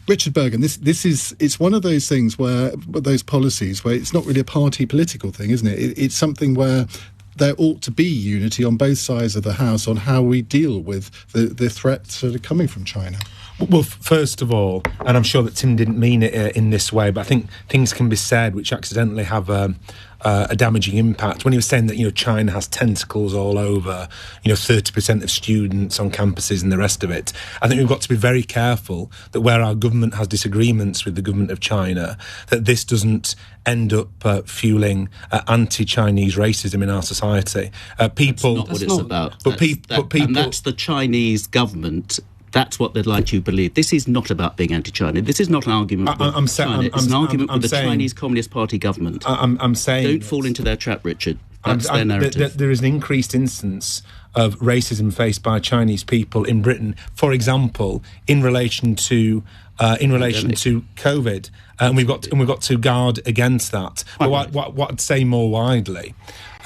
Richard Burgon, it's one of those things where those policies where it's not really a party political thing, isn't it? It's something where there ought to be unity on both sides of the house on how we deal with the threats that are coming from China. Well, first of all, and I'm sure that Tim didn't mean it in this way, but I think things can be said which accidentally have a damaging impact. When he was saying that, China has tentacles all over, 30% of students on campuses and the rest of it, I think we've got to be very careful that where our government has disagreements with the government of China, that this doesn't end up fueling anti-Chinese racism in our society. People, that's not what it's about. People, and that's the Chinese government. That's what they'd like you to believe. This is not about being anti-China. This is not an argument with China. It's an argument with the Chinese Communist Party government. I'm saying... Don't fall into their trap, Richard. That's their narrative. There is an increased instance of racism faced by Chinese people in Britain, for example, in relation to COVID, and we've got to guard against that. But what I'd say more widely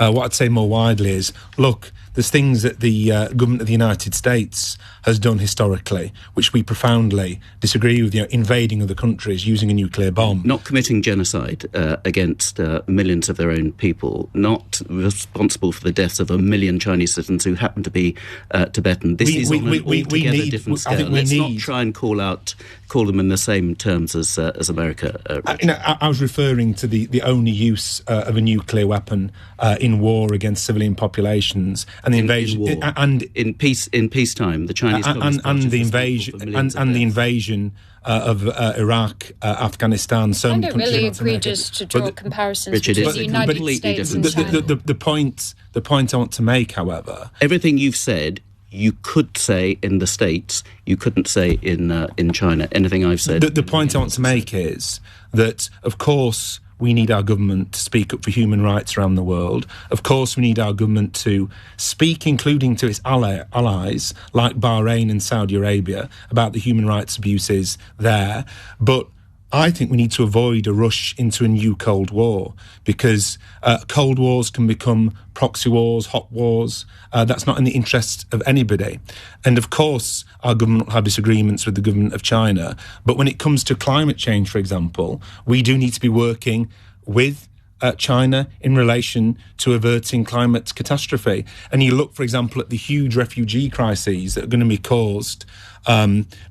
is, look, there's things that the government of the United States has done historically, which we profoundly disagree with, invading other countries, using a nuclear bomb. Not committing genocide against millions of their own people, not responsible for the deaths of 1 million Chinese citizens who happen to be Tibetan. This is on an altogether different scale. Let's not try and call them in the same terms as America. I was referring to the only use of a nuclear weapon in war against civilian populations and the invasion, in peacetime, the Chinese and the invasion of Iraq, Afghanistan, so I many don't countries. really agree just to draw comparisons between the United States and China. The point I want to make, however, everything you've said, you could say in the States, you couldn't say in China. Anything I've said. The point I want to make is that, of course, we need our government to speak up for human rights around the world. Of course, we need our government to speak, including to its allies, like Bahrain and Saudi Arabia, about the human rights abuses there. But I think we need to avoid a rush into a new Cold War, because Cold Wars can become proxy wars, hot wars. That's not in the interest of anybody. And of course, our government will have disagreements with the government of China. But when it comes to climate change, for example, we do need to be working with China in relation to averting climate catastrophe. And you look, for example, at the huge refugee crises that are going to be caused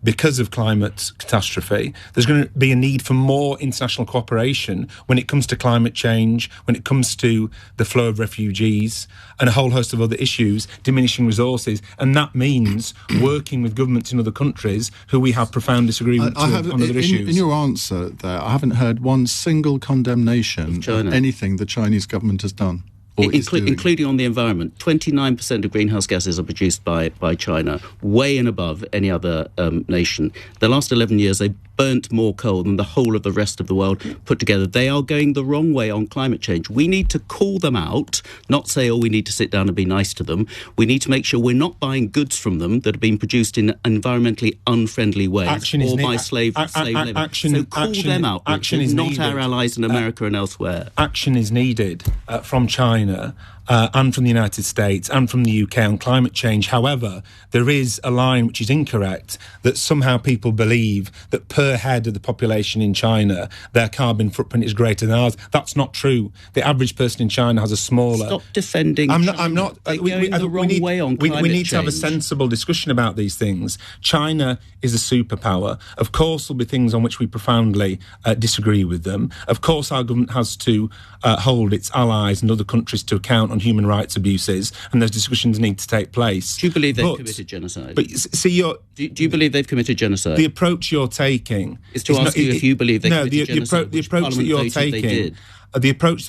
because of climate catastrophe. There's going to be a need for more international cooperation when it comes to climate change, when it comes to the flow of refugees and a whole host of other issues, diminishing resources. And that means working with governments in other countries who we have profound disagreements with on other issues. In your answer there, I haven't heard one single condemnation of anything the Chinese government has done. Including on the environment. 29% of greenhouse gases are produced by China, way and above any other nation. The last 11 years, they burnt more coal than the whole of the rest of the world put together. They are going the wrong way on climate change. We need to call them out, not say, we need to sit down and be nice to them. We need to make sure we're not buying goods from them that have been produced in environmentally unfriendly ways by slave labor. So call them out, not our allies in America and elsewhere. Action is needed from China and from the United States and from the UK on climate change. However, there is a line which is incorrect, that somehow people believe that per head of the population in China, their carbon footprint is greater than ours. That's not true. The average person in China has a smaller... Stop defending China. I'm not... We need to have a sensible discussion about these things. China is a superpower. Of course, there'll be things on which we profoundly disagree with them. Of course, our government has to hold its allies and other countries to account on human rights abuses, and those discussions need to take place. Do you believe they've committed genocide? But see, do you believe they've committed genocide? The approach you're taking is to ask you if you believe they committed genocide. The approach that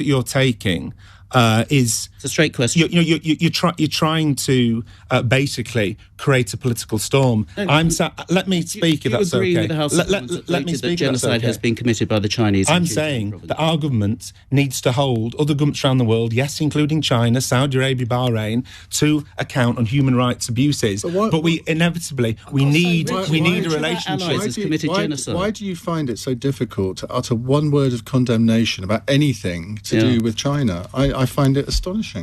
you're taking is... It's a straight question. You're trying to basically create a political storm. Let me speak if that's okay. With the House let me speak that genocide has been committed by the Chinese. I'm saying that our government needs to hold other governments around the world, yes, including China, Saudi Arabia, Bahrain, to account on human rights abuses. But we inevitably need a relationship. Why do you find it so difficult to utter one word of condemnation about anything to do with China? I find it astonishing.